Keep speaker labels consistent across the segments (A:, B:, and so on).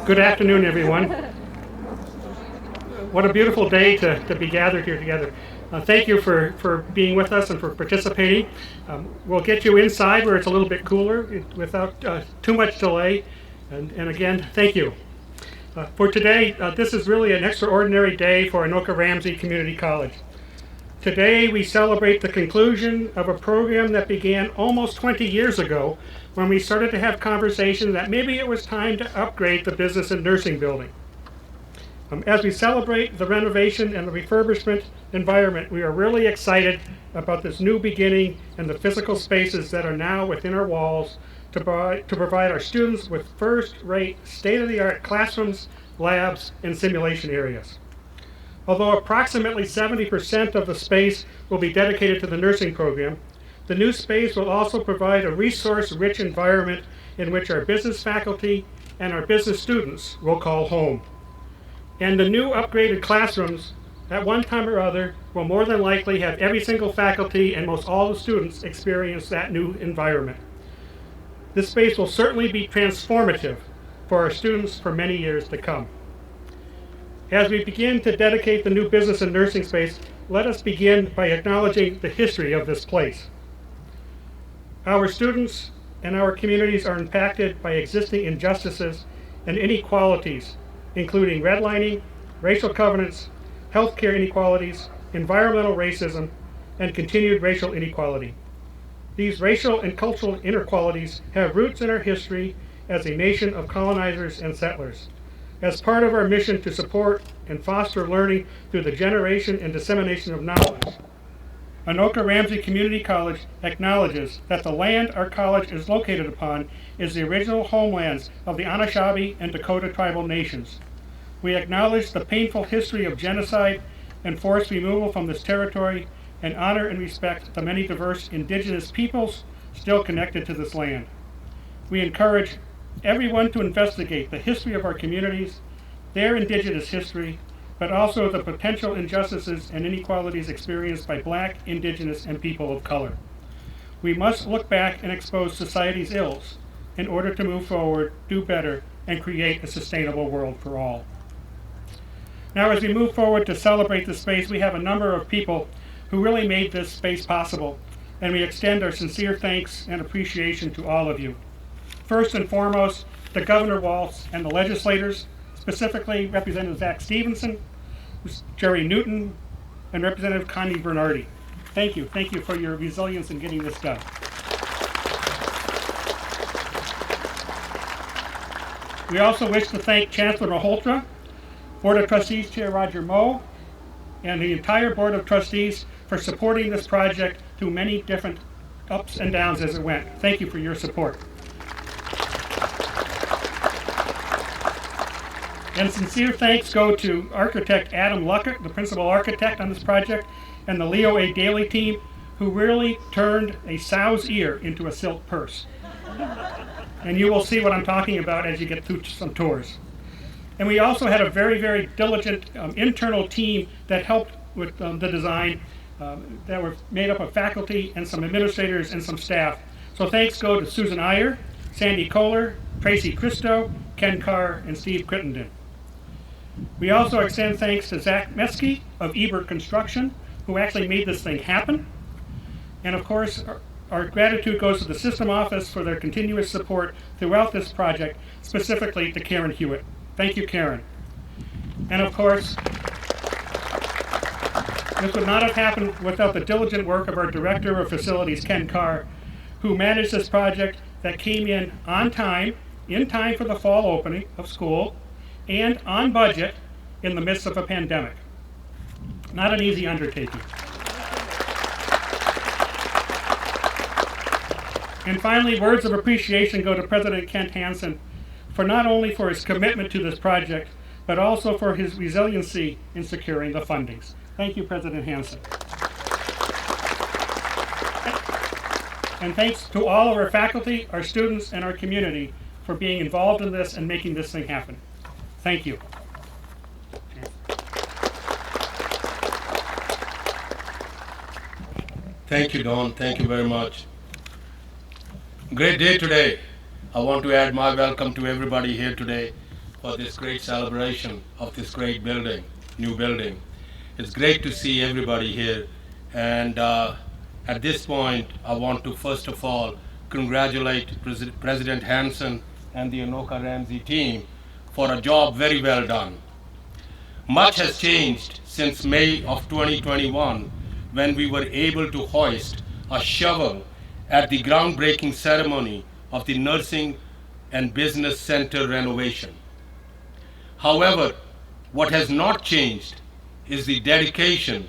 A: Good afternoon, everyone. What a beautiful day to be gathered here together. Thank you for being with us and for participating. We'll get you inside where it's a little bit cooler without too much delay. And again, thank you. For today, this is really an extraordinary day for Anoka-Ramsey Community College. Today, we celebrate the conclusion of a program that began almost 20 years ago when we started to have conversations that maybe it was time to upgrade the business and nursing building. As we celebrate the renovation and the refurbishment environment, we are really excited about this new beginning and the physical spaces that are now within our walls to provide our students with first-rate, state-of-the-art classrooms, labs, and simulation areas. Although approximately 70% of the space will be dedicated to the nursing program, the new space will also provide a resource-rich environment in which our business faculty and our business students will call home. And the new upgraded classrooms, at one time or other, will more than likely have every single faculty and most all the students experience that new environment. This space will certainly be transformative for our students for many years to come. As we begin to dedicate the new business and nursing space, let us begin by acknowledging the history of this place. Our students and our communities are impacted by existing injustices and inequalities, including redlining, racial covenants, healthcare inequalities, environmental racism, and continued racial inequality. These racial and cultural inequalities have roots in our history as a nation of colonizers and settlers. As part of our mission to support and foster learning through the generation and dissemination of knowledge, Anoka-Ramsey Community College acknowledges that the land our college is located upon is the original homelands of the Anishinaabe and Dakota tribal nations. We acknowledge the painful history of genocide and forced removal from this territory and honor and respect the many diverse indigenous peoples still connected to this land. We encourage everyone to investigate the history of our communities, their indigenous history, but also the potential injustices and inequalities experienced by Black, Indigenous, and people of color. We must look back and expose society's ills in order to move forward, do better, and create a sustainable world for all. Now, as we move forward to celebrate the space, we have a number of people who really made this space possible, and we extend our sincere thanks and appreciation to all of you. First and foremost, to Governor Walz and the legislators, specifically Representative Zach Stevenson, Jerry Newton, and Representative Connie Bernardi. Thank you for your resilience in getting this done. We also wish to thank Chancellor Malhotra, Board of Trustees Chair Roger Moe, and the entire Board of Trustees for supporting this project through many different ups and downs as it went. Thank you for your support. And sincere thanks go to architect Adam Luckett, the principal architect on this project, and the Leo A. Daly team, who really turned a sow's ear into a silk purse. And you will see what I'm talking about as you get through some tours. And we also had a very, very diligent internal team that helped with the design that were made up of faculty and some administrators and some staff. So thanks go to Susan Iyer, Sandy Kohler, Tracy Christo, Ken Carr, and Steve Crittenden. We also extend thanks to Zach Meske of Ebert Construction, who actually made this thing happen. And of course, our gratitude goes to the System Office for their continuous support throughout this project, specifically to Karen Hewitt. Thank you, Karen. And of course, this would not have happened without the diligent work of our Director of Facilities, Ken Carr, who managed this project that came in time for the fall opening of school, and on budget in the midst of a pandemic. Not an easy undertaking. And finally, words of appreciation go to President Kent Hansen for not only for his commitment to this project, but also for his resiliency in securing the fundings. Thank you, President Hansen. And thanks to all of our faculty, our students, and our community for being involved in this and making this thing happen. Thank you.
B: Thank you, Don. Thank you very much. Great day today. I want to add my welcome to everybody here today. for this great celebration of this great building, new building. It's great to see everybody here. And at this point, I want to first of all congratulate President Hanson and the Anoka-Ramsey team for a job very well done. Much has changed since May of 2021 when we were able to hoist a shovel at the groundbreaking ceremony of the Nursing and Business Center renovation. However, what has not changed is the dedication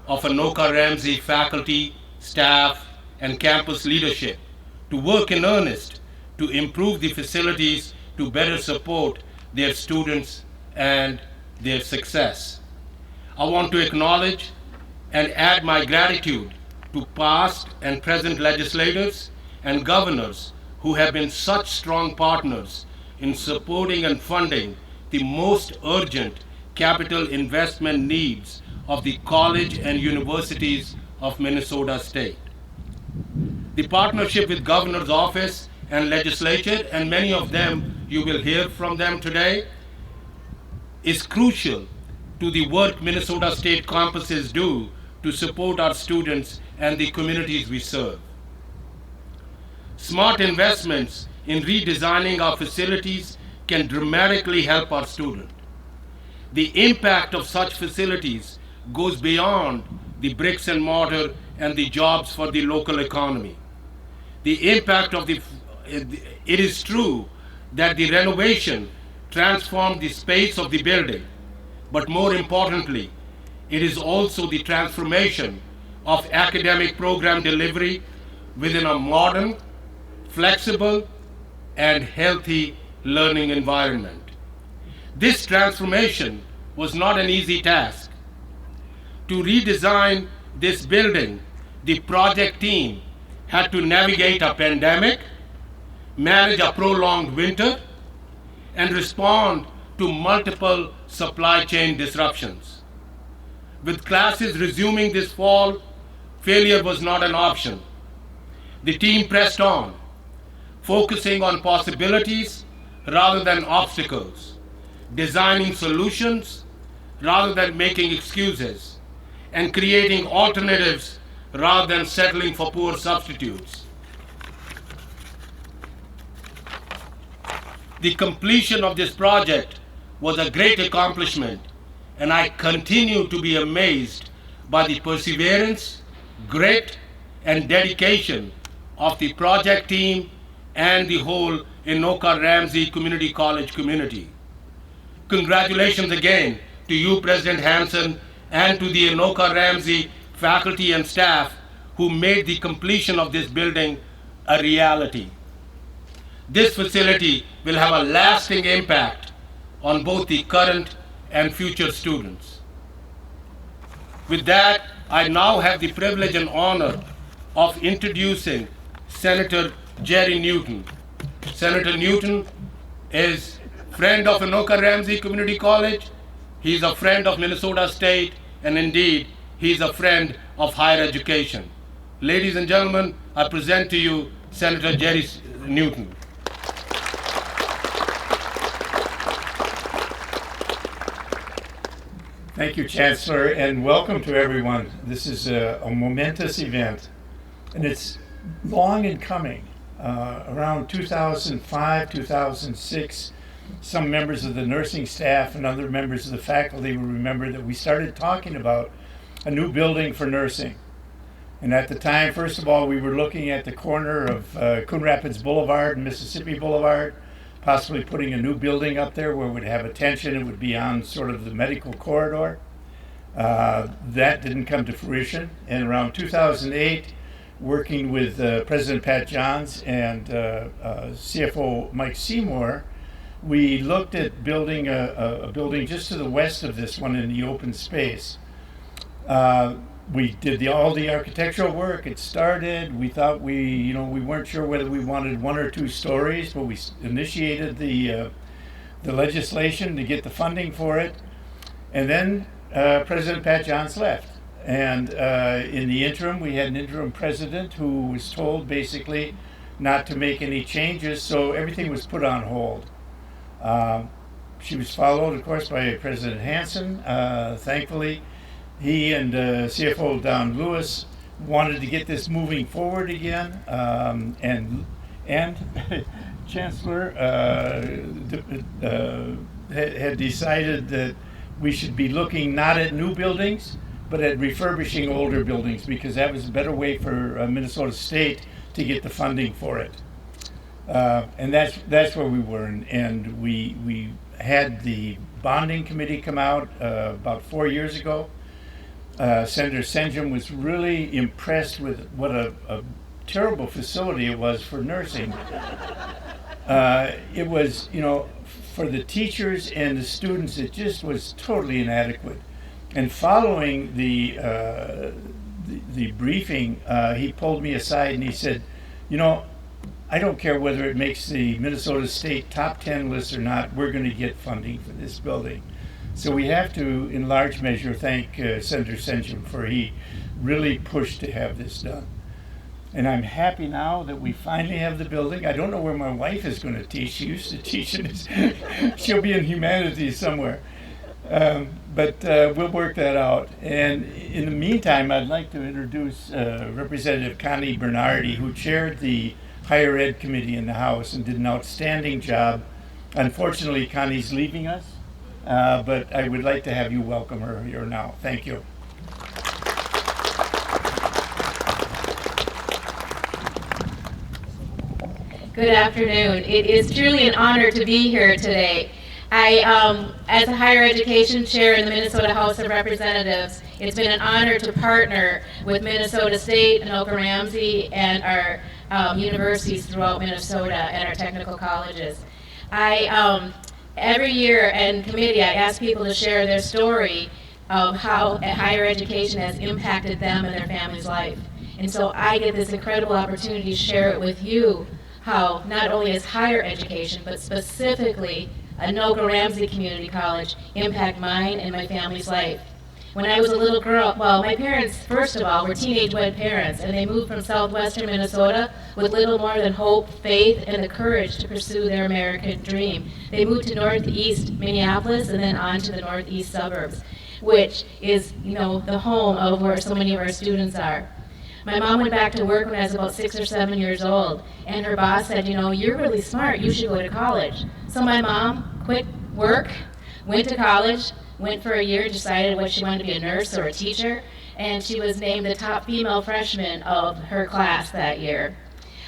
B: of Anoka-Ramsey faculty, staff, and campus leadership to work in earnest to improve the facilities to better support their students and their success. I want to acknowledge and add my gratitude to past and present legislators and governors who have been such strong partners in supporting and funding the most urgent capital investment needs of the college and universities of Minnesota State. The partnership with Governor's Office and legislature, and many of them you will hear from them today, is crucial to the work Minnesota State campuses do to support our students and the communities we serve. Smart investments in redesigning our facilities can dramatically help our students. The impact of such facilities goes beyond the bricks and mortar and the jobs for the local economy. The impact of it is true that the renovation transformed the space of the building, but more importantly, it is also the transformation of academic program delivery within a modern, flexible, and healthy learning environment. This transformation was not an easy task. To redesign this building, the project team had to navigate a pandemic, manage a prolonged winter, and respond to multiple supply chain disruptions. With classes resuming this fall, failure was not an option. The team pressed on, focusing on possibilities rather than obstacles, designing solutions rather than making excuses, and creating alternatives rather than settling for poor substitutes. The completion of this project was a great accomplishment, and I continue to be amazed by the perseverance, grit, and dedication of the project team and the whole Anoka-Ramsey Community College community. Congratulations again to you, President Hanson, and to the Anoka-Ramsey faculty and staff who made the completion of this building a reality. This facility will have a lasting impact on both the current and future students. With that, I now have the privilege and honor of introducing Senator Jerry Newton. Senator Newton is a friend of Anoka-Ramsey Community College. He's a friend of Minnesota State, and indeed, he's a friend of higher education. Ladies and gentlemen, I present to you Senator Jerry Newton.
C: Thank you, Chancellor, and welcome to everyone. This is a momentous event, and it's long in coming. Around 2005, 2006, some members of the nursing staff and other members of the faculty will remember that we started talking about a new building for nursing. And at the time, first of all, we were looking at the corner of Coon Rapids Boulevard and Mississippi Boulevard, possibly putting a new building up there where it would have attention. It would be on sort of the medical corridor. That didn't come to fruition. And around 2008, working with President Pat Johns and CFO Mike Seymour, we looked at building a building just to the west of this one in the open space. We did all the architectural work. It started. We thought we weren't sure whether we wanted 1 or 2 stories, but we initiated the legislation to get the funding for it. And then President Pat Johns left. And in the interim, we had an interim president who was told basically not to make any changes, so everything was put on hold. She was followed, of course, by President Hansen. Thankfully, he and CFO Don Lewis wanted to get this moving forward again, and Chancellor had decided that we should be looking not at new buildings, but at refurbishing older buildings, because that was a better way for Minnesota State to get the funding for it. And that's where we were, and we had the bonding committee come out about 4 years ago. Senator Senjum was really impressed with what a terrible facility it was for nursing. It was, for the teachers and the students, it just was totally inadequate. And following the briefing, he pulled me aside and he said, I don't care whether it makes the Minnesota State top 10 list or not, we're going to get funding for this building. So we have to, in large measure, thank Senator Senjum for he really pushed to have this done. And I'm happy now that we finally have the building. I don't know where my wife is going to teach. She used to teach in this. She'll be in humanities somewhere. But we'll work that out. And in the meantime, I'd like to introduce Representative Connie Bernardi, who chaired the Higher Ed Committee in the House and did an outstanding job. Unfortunately, Connie's leaving us, but I would like to have you welcome her here now. Thank you.
D: Good afternoon. It is truly an honor to be here today. As a higher education chair in the Minnesota House of Representatives, it's been an honor to partner with Minnesota State, Anoka-Ramsey, and our universities throughout Minnesota and our technical colleges. Every year in committee, I ask people to share their story of how higher education has impacted them and their family's life. And so I get this incredible opportunity to share it with you, how not only is higher education, but specifically Anoka-Ramsey Community College impact mine and my family's life. When I was a little girl, well, my parents, first of all, were teenage wed parents, and they moved from southwestern Minnesota with little more than hope, faith, and the courage to pursue their American dream. They moved to northeast Minneapolis and then on to the northeast suburbs, which is, the home of where so many of our students are. My mom went back to work when I was about 6 or 7 years old, and her boss said, you're really smart, you should go to college. So my mom quit work, went to college, went for a year, decided what she wanted to be, a nurse or a teacher, and she was named the top female freshman of her class that year.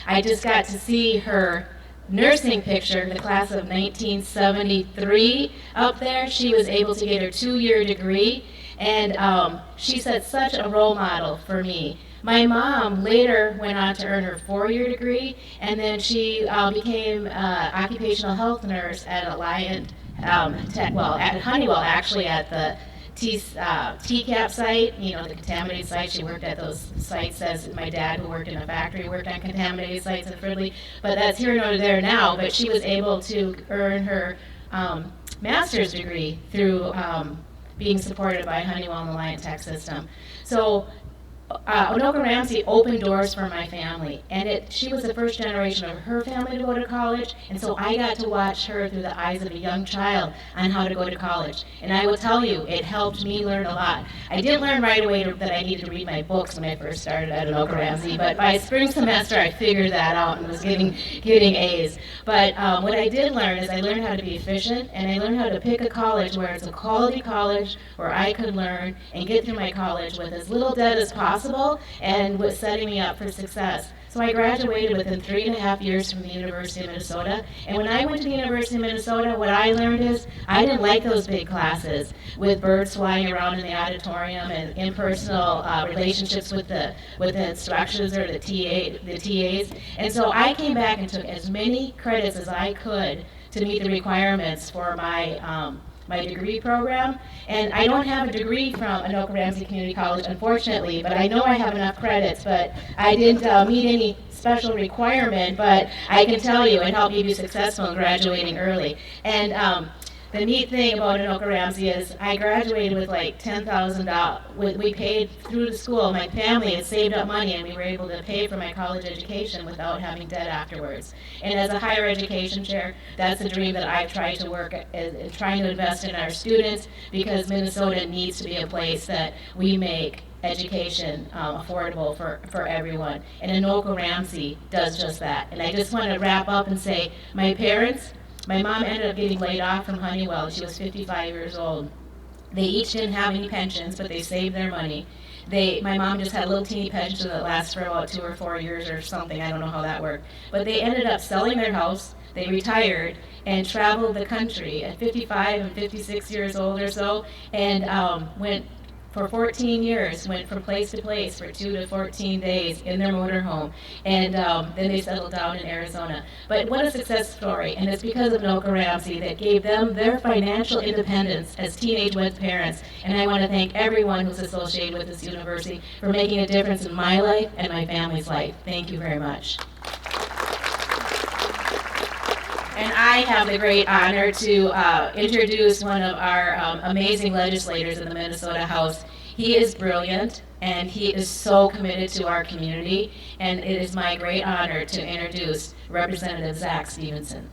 D: I just got to see her nursing picture, the class of 1973 up there. She was able to get her 2-year degree, and she set such a role model for me. My mom later went on to earn her 4-year degree, and then she became occupational health nurse at Alliant at Honeywell, actually, at the TCAP site, the contaminated site. She worked at those sites as my dad, who worked in a factory, worked on contaminated sites in Fridley. But that's here nor there now. But she was able to earn her master's degree through being supported by Honeywell and the Alliant Tech system. So Anoka-Ramsey opened doors for my family, and she was the first generation of her family to go to college, and so I got to watch her through the eyes of a young child on how to go to college. And I will tell you, it helped me learn a lot. I didn't learn right away that I needed to read my books when I first started at Anoka-Ramsey, but by spring semester I figured that out and was getting A's. But what I did learn is I learned how to be efficient, and I learned how to pick a college where it's a quality college where I could learn and get through my college with as little debt as possible, and was setting me up for success. So I graduated within 3.5 years from the University of Minnesota. And when I went to the University of Minnesota, what I learned is I didn't like those big classes with birds flying around in the auditorium and impersonal relationships with the instructors or the TAs. And so I came back and took as many credits as I could to meet the requirements for my degree program. And I don't have a degree from Anoka-Ramsey Community College, unfortunately, but I know I have enough credits, but I didn't meet any special requirement, but I can tell you it helped me be successful in graduating early. And The neat thing about Anoka-Ramsey is I graduated with like $10,000. We paid through the school. My family had saved up money, and we were able to pay for my college education without having debt afterwards. And as a higher education chair, that's a dream that I've tried to work at, trying to invest in our students, because Minnesota needs to be a place that we make education affordable for everyone. And Anoka-Ramsey does just that. And I just want to wrap up and say, my mom ended up getting laid off from Honeywell. She was 55 years old. They each didn't have any pensions, but they saved their money. My mom just had a little teeny pension that lasts for about 2 or 4 years or something. I don't know how that worked. But they ended up selling their house. They retired and traveled the country at 55 and 56 years old or so, and went for 14 years, went from place to place for 2 to 14 days in their motorhome, and then they settled down in Arizona. But what a success story, and it's because of Anoka-Ramsey that gave them their financial independence as teenage wed parents. And I want to thank everyone who's associated with this university for making a difference in my life and my family's life. Thank you very much. And I have the great honor to introduce one of our amazing legislators in the Minnesota House. He is brilliant, and he is so committed to our community, and it is my great honor to introduce Representative Zach Stevenson.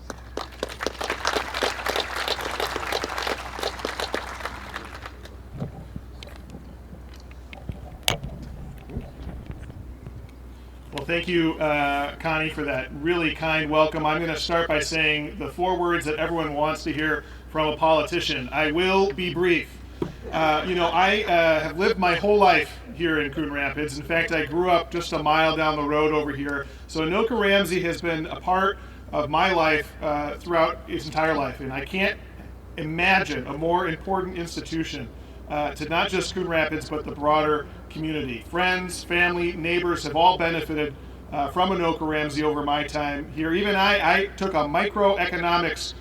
E: Well, thank you, Connie, for that really kind welcome. I'm going to start by saying the 4 words that everyone wants to hear from a politician. I will be brief. I have lived my whole life here in Coon Rapids. In fact, I grew up just a mile down the road over here. So Anoka-Ramsey has been a part of my life throughout its entire life. And I can't imagine a more important institution to not just Coon Rapids, but the broader community. Friends, family, neighbors have all benefited from Anoka-Ramsey over my time here. Even I took a microeconomics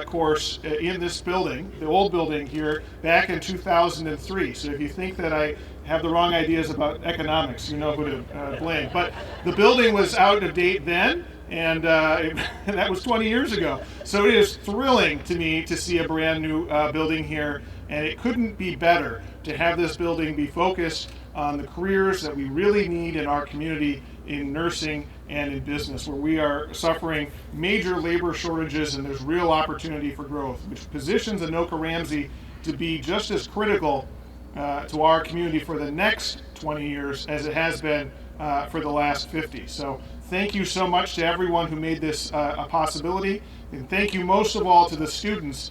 E: course in this building, the old building here, back in 2003. So if you think that I have the wrong ideas about economics, you know who to blame. But the building was out of date then, and that was 20 years ago. So it is thrilling to me to see a brand new building here, and it couldn't be better to have this building be focused on the careers that we really need in our community in nursing and in business, where we are suffering major labor shortages and there's real opportunity for growth, which positions Anoka-Ramsey to be just as critical to our community for the next 20 years as it has been for the last 50. So thank you so much to everyone who made this a possibility, and thank you most of all to the students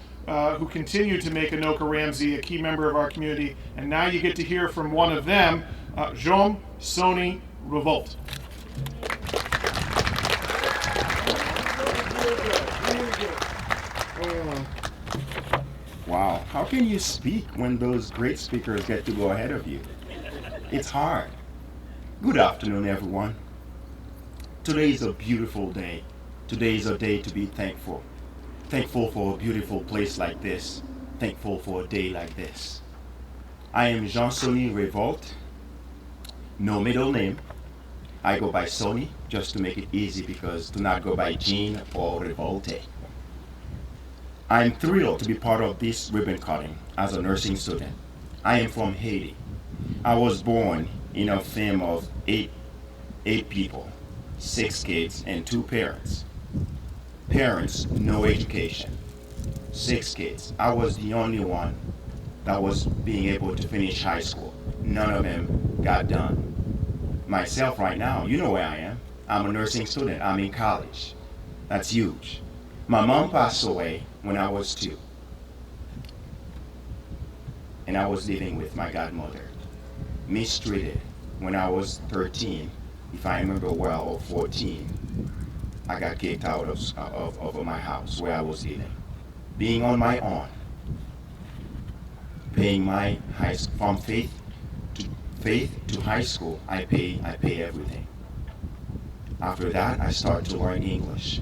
E: who continue to make Anoka-Ramsey a key member of our community. And now you get to hear from one of them, Jean Sony Revolt.
F: Wow, how can you speak when those great speakers get to go ahead of you? It's hard. Good afternoon, everyone. Today is a beautiful day. Today is a day to be thankful. Thankful for a beautiful place like this. Thankful for a day like this. I am Jean-Sony Revolt. No middle name. I go by Sony just to make it easy, because to not go by Jean or Revolte. I'm thrilled to be part of this ribbon cutting as a nursing student. I am from Haiti. I was born in a family of eight people, 6 kids and 2 parents. Parents, no education. 6 kids. I was the only one that was being able to finish high school. None of them got done. Myself right now, you know where I am. I'm a nursing student. I'm in college. That's huge. My mom passed away when I was 2. And I was living with my godmother. Mistreated when I was 13, if I remember well, or 14. I got kicked out of my house where I was living. Being on my own. Paying my high school, from faith to high school, I pay everything. After that, I started to learn English.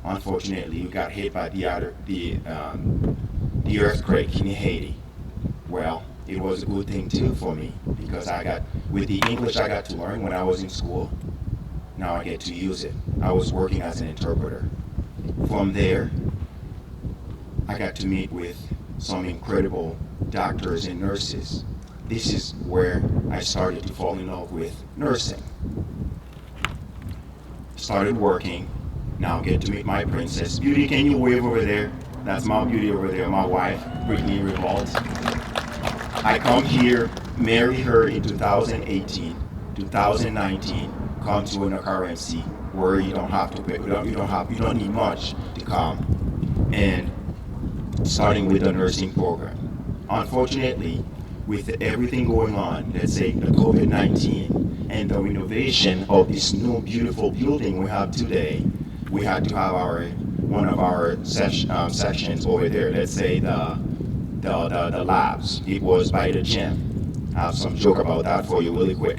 F: Unfortunately, we got hit by the earthquake in Haiti. Well, it was a good thing too for me, because with the English I got to learn when I was in school, now I get to use it. I was working as an interpreter. From there, I got to meet with some incredible doctors and nurses. This is where I started to fall in love with nursing. Started working, now get to meet my princess. Beauty, can you wave over there? That's my beauty over there, my wife, Brittany Revolt. I come here, marry her in 2018, 2019, come to Anoka-Ramsey, where you don't have to pay, you don't need much to come, and starting with the nursing program. Unfortunately, with everything going on, let's say the COVID-19 and the renovation of this new beautiful building we have today, we had to have one of our sections over there, let's say the labs. It was by the gym. I have some joke about that for you really quick.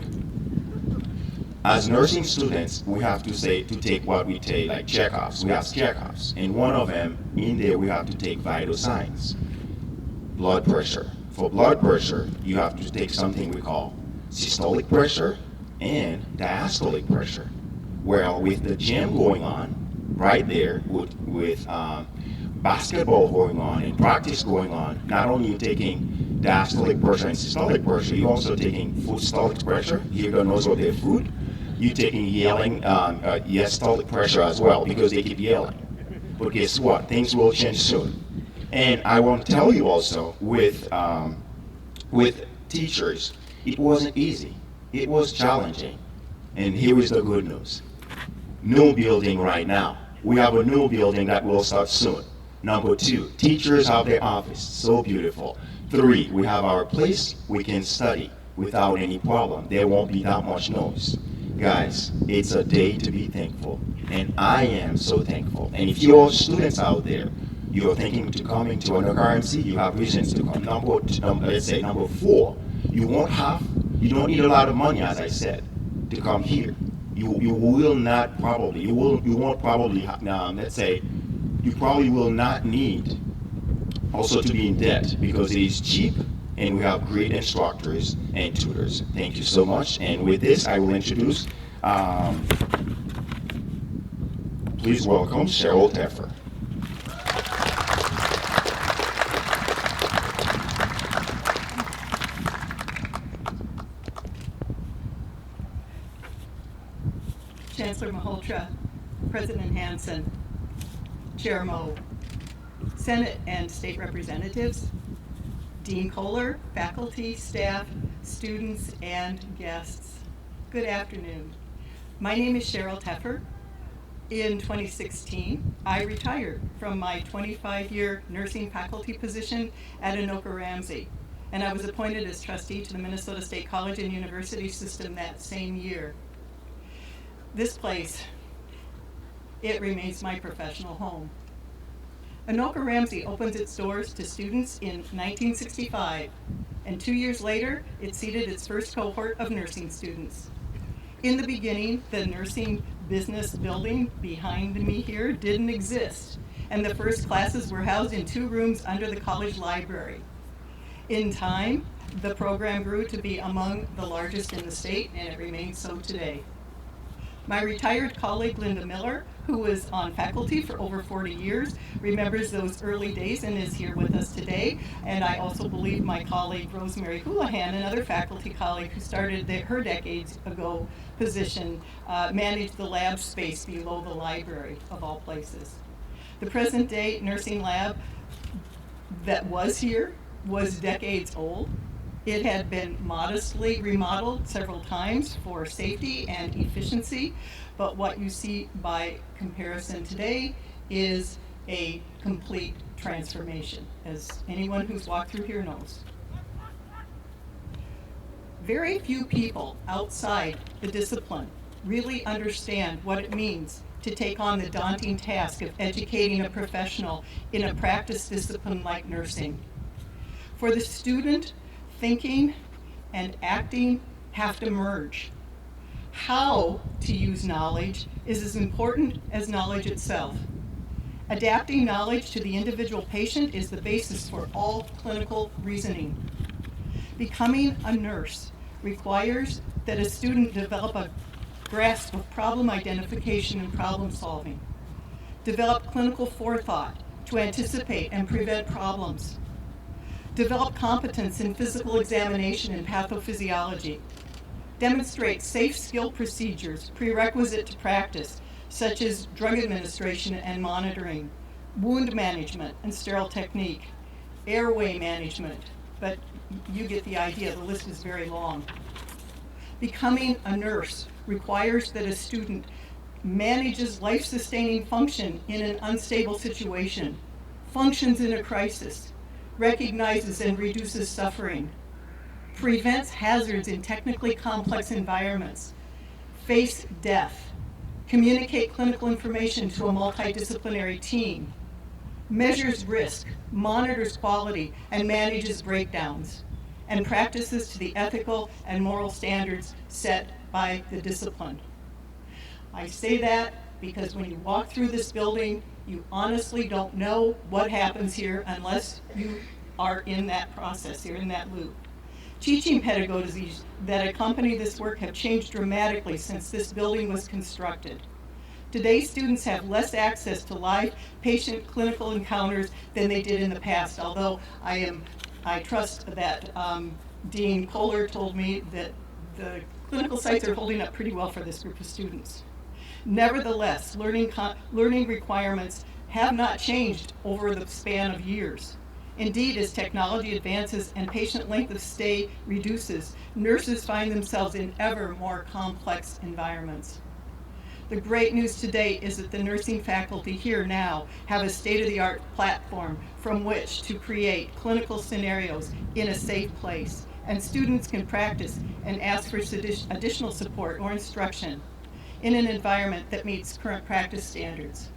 F: As nursing students, we have to take what we take, like checkups. We have checkups, and one of them, in there, we have to take vital signs. Blood pressure. For blood pressure, you have to take something we call systolic pressure and diastolic pressure. Well, with the gym going on, right there, with basketball going on and practice going on, not only you taking diastolic pressure and systolic pressure, you're also taking systolic pressure. You don't know what their food. You're taking diastolic pressure as well, because they keep yelling. But guess what? Things will change soon. And I want to tell you also, with teachers, it wasn't easy. It was challenging. And here is the good news. New building right now. We have a new building that will start soon. Number 2, teachers have their office. So beautiful. 3, we have our place we can study without any problem. There won't be that much noise. Guys, it's a day to be thankful. And I am so thankful. And if you're students out there, you're thinking to come into Anoka-Ramsey, you have reasons to come. Let's say number 4, you don't need a lot of money, as I said, to come here. You probably will not need also to be in debt, because it is cheap and we have great instructors and tutors. Thank you so much. And with this, I will introduce, please welcome Cheryl Teffer.
G: Chancellor Malhotra, President Hansen, Chair Moe, Senate and state representatives, Dean Kohler, faculty, staff, students, and guests. Good afternoon. My name is Cheryl Teffer. In 2016, I retired from my 25-year nursing faculty position at Anoka-Ramsey, and I was appointed as trustee to the Minnesota State College and University System that same year. This place, it remains my professional home. Anoka-Ramsey opens its doors to students in 1965, and 2 years later, it seated its first cohort of nursing students. In the beginning, the nursing business building behind me here didn't exist, and the first classes were housed in 2 rooms under the college library. In time, the program grew to be among the largest in the state, and it remains so today. My retired colleague, Linda Miller, who was on faculty for over 40 years, remembers those early days and is here with us today. And I also believe my colleague, Rosemary Houlihan, another faculty colleague who started her decades ago position, managed the lab space below the library, of all places. The present day nursing lab that was here was decades old. It had been modestly remodeled several times for safety and efficiency, but what you see by comparison today is a complete transformation, as anyone who's walked through here knows. Very few people outside the discipline really understand what it means to take on the daunting task of educating a professional in a practice discipline like nursing. For the student, thinking and acting have to merge. How to use knowledge is as important as knowledge itself. Adapting knowledge to the individual patient is the basis for all clinical reasoning. Becoming a nurse requires that a student develop a grasp of problem identification and problem solving, develop clinical forethought to anticipate and prevent problems. Develop competence in physical examination and pathophysiology. Demonstrate safe skill procedures prerequisite to practice, such as drug administration and monitoring, wound management and sterile technique, airway management, but you get the idea, the list is very long. Becoming a nurse requires that a student manages life-sustaining function in an unstable situation, functions in a crisis, recognizes and reduces suffering, prevents hazards in technically complex environments, face death, communicate clinical information to a multidisciplinary team, measures risk, monitors quality, and manages breakdowns, and practices to the ethical and moral standards set by the discipline. I say that because when you walk through this building, you honestly don't know what happens here unless you are in that process, you're in that loop. Teaching pedagogies that accompany this work have changed dramatically since this building was constructed. Today, students have less access to live patient clinical encounters than they did in the past, although I trust that Dean Kohler told me that the clinical sites are holding up pretty well for this group of students. Nevertheless, learning requirements have not changed over the span of years. Indeed, as technology advances and patient length of stay reduces, nurses find themselves in ever more complex environments. The great news today is that the nursing faculty here now have a state-of-the-art platform from which to create clinical scenarios in a safe place, and students can practice and ask for additional support or instruction in an environment that meets current practice standards.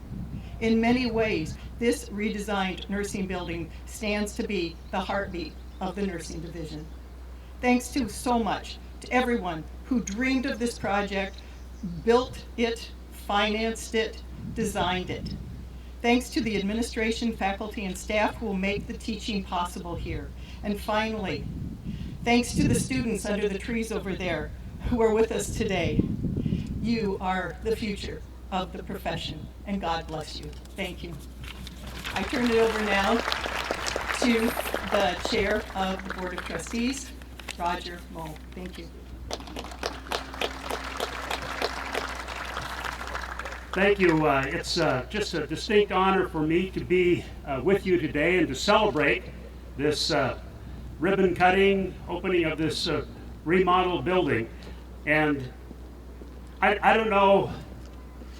G: In many ways, this redesigned nursing building stands to be the heartbeat of the nursing division. Thanks to so much to everyone who dreamed of this project, built it, financed it, designed it. Thanks to the administration, faculty, and staff who will make the teaching possible here. And finally, thanks to the students under the trees over there who are with us today. You are the future of the profession, and God bless you. Thank you. I turn it over now to the Chair of the Board of Trustees, Roger Moe. Thank you.
H: Thank you. It's just a distinct honor for me to be with you today and to celebrate this ribbon cutting, opening of this remodeled building. And I don't know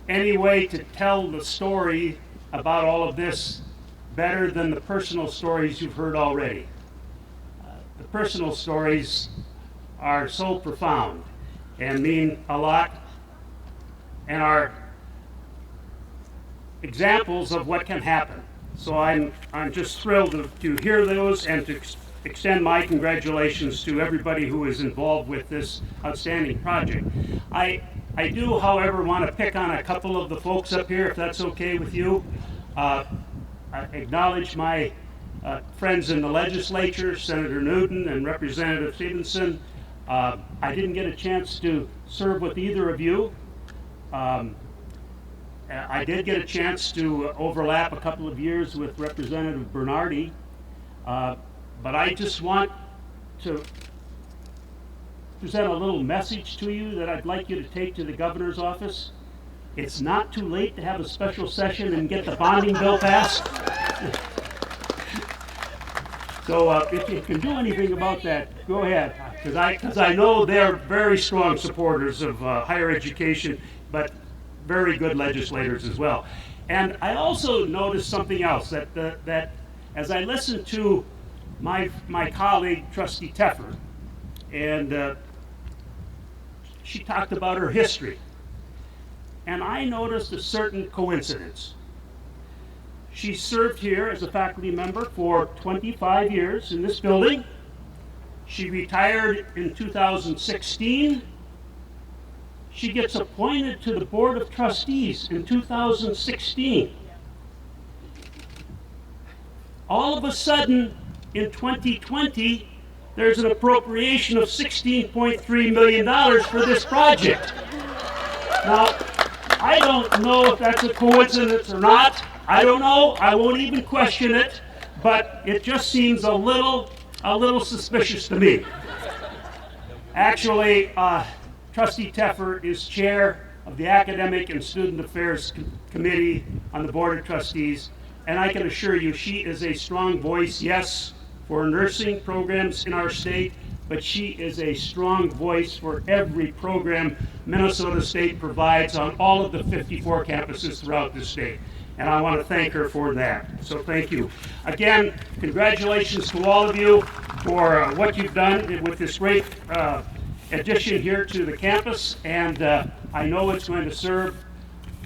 H: any way to tell the story about all of this better than the personal stories you've heard already. The personal stories are so profound and mean a lot and are examples of what can happen. So I'm just thrilled to hear those and to extend my congratulations to everybody who is involved with this outstanding project. I do, however, want to pick on a couple of the folks up here, if that's okay with you. I acknowledge my friends in the legislature, Senator Newton and Representative Stevenson. I didn't get a chance to serve with either of you. I did get a chance to overlap a couple of years with Representative Bernardi, but I just want to present a little message to you that I'd like you to take to the governor's office. It's not too late to have a special session and get the bonding bill passed. So if you can do anything about that, go ahead, because I know they're very strong supporters of higher education, but very good legislators as well. And I also noticed something else, that as I listened to my colleague, Trustee Teffer, and she talked about her history, and I noticed a certain coincidence. She served here as a faculty member for 25 years in this building. She retired in 2016. She gets appointed to the Board of Trustees in 2016. All of a sudden, in 2020, there's an appropriation of $16.3 million for this project. Now, I don't know if that's a coincidence or not, I don't know, I won't even question it, but it just seems a little suspicious to me. Actually, Trustee Teffer is chair of the Academic and Student Affairs Committee on the Board of Trustees, and I can assure you she is a strong voice, yes, for nursing programs in our state, but she is a strong voice for every program Minnesota State provides on all of the 54 campuses throughout the state. And I want to thank her for that. So thank you. Again, congratulations to all of you for what you've done with this great addition here to the campus. And I know it's going to serve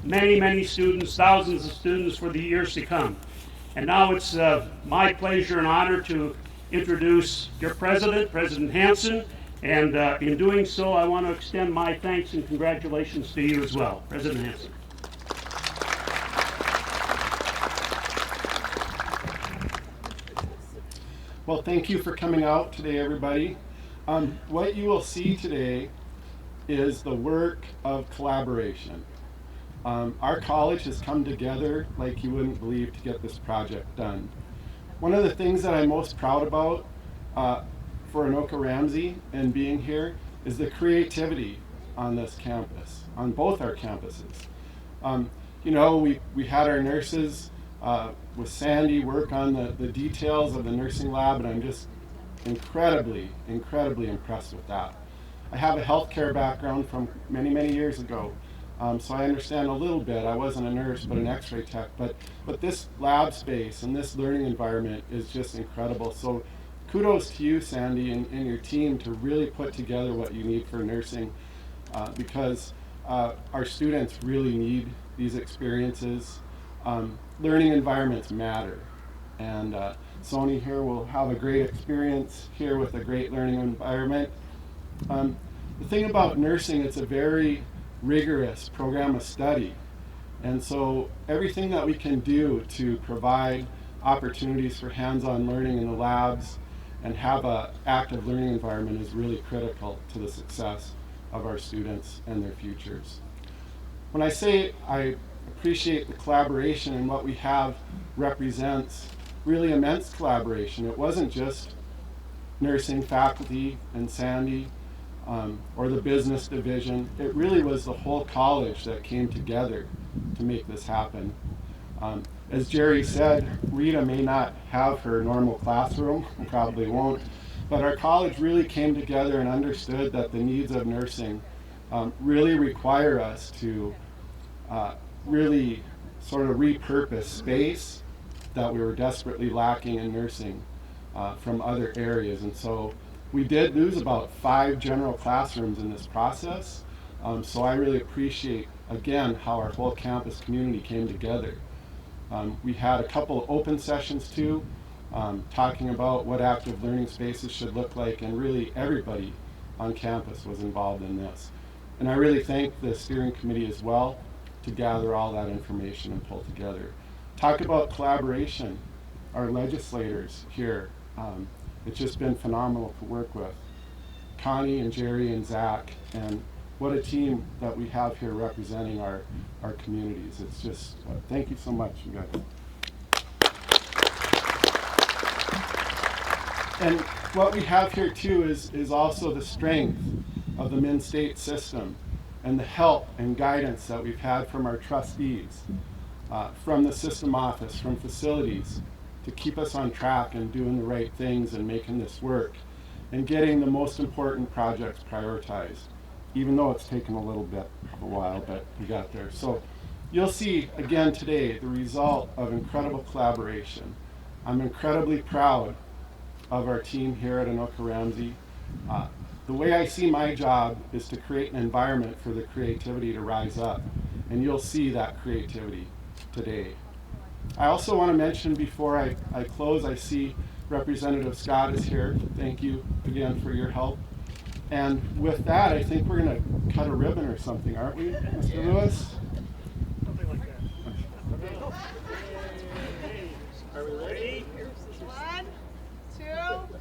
H: many, many students, thousands of students for the years to come. And now it's my pleasure and honor to introduce your president, President Hansen. And in doing so, I want to extend my thanks and congratulations to you as well, President Hansen.
I: Well, thank you for coming out today, everybody. What you will see today is the work of collaboration. Our college has come together like you wouldn't believe to get this project done. One of the things that I'm most proud about for Anoka-Ramsey and being here is the creativity on this campus, on both our campuses. You know, we had our nurses with Sandy work on the details of the nursing lab, and I'm just incredibly impressed with that. I have a healthcare background from many, many years ago, so I understand a little bit. I wasn't a nurse, but an x-ray tech, but this lab space and this learning environment is just incredible. So kudos to you, Sandy, and your team to really put together what you need for nursing, because our students really need these experiences. Learning environments matter, and Sony here will have a great experience here with a great learning environment. The thing about nursing, it's a very rigorous program of study, and so everything that we can do to provide opportunities for hands-on learning in the labs and have an active learning environment is really critical to the success of our students and their futures. When I say I appreciate the collaboration, and what we have represents really immense collaboration. It wasn't just nursing faculty and Sandy or the business division. It really was the whole college that came together to make this happen. As Jerry said, Rita may not have her normal classroom, probably won't, but our college really came together and understood that the needs of nursing really require us to really sort of repurpose space that we were desperately lacking in nursing from other areas. And so we did lose about 5 general classrooms in this process. So I really appreciate, again, how our whole campus community came together. We had a couple of open sessions too, talking about what active learning spaces should look like, and really everybody on campus was involved in this. And I really thank the steering committee as well to gather all that information and pull together. Talk about collaboration. Our legislators here, it's just been phenomenal to work with. Connie and Jerry and Zach, and what a team that we have here representing our communities. It's just, thank you so much, you guys. And what we have here too is also the strength of the Min-State system and the help and guidance that we've had from our trustees, from the system office, from facilities, to keep us on track and doing the right things and making this work and getting the most important projects prioritized, even though it's taken a little bit of a while, but we got there. So you'll see again today the result of incredible collaboration. I'm incredibly proud of our team here at Anoka-Ramsey. The way I see my job is to create an environment for the creativity to rise up, and you'll see that creativity today. I also want to mention before I close, I see Representative Scott is here. Thank you again for your help. And with that, I think we're going to cut a ribbon or something, aren't we, Mr. Lewis?
A: Something like that. Are we ready?
J: 1, 2.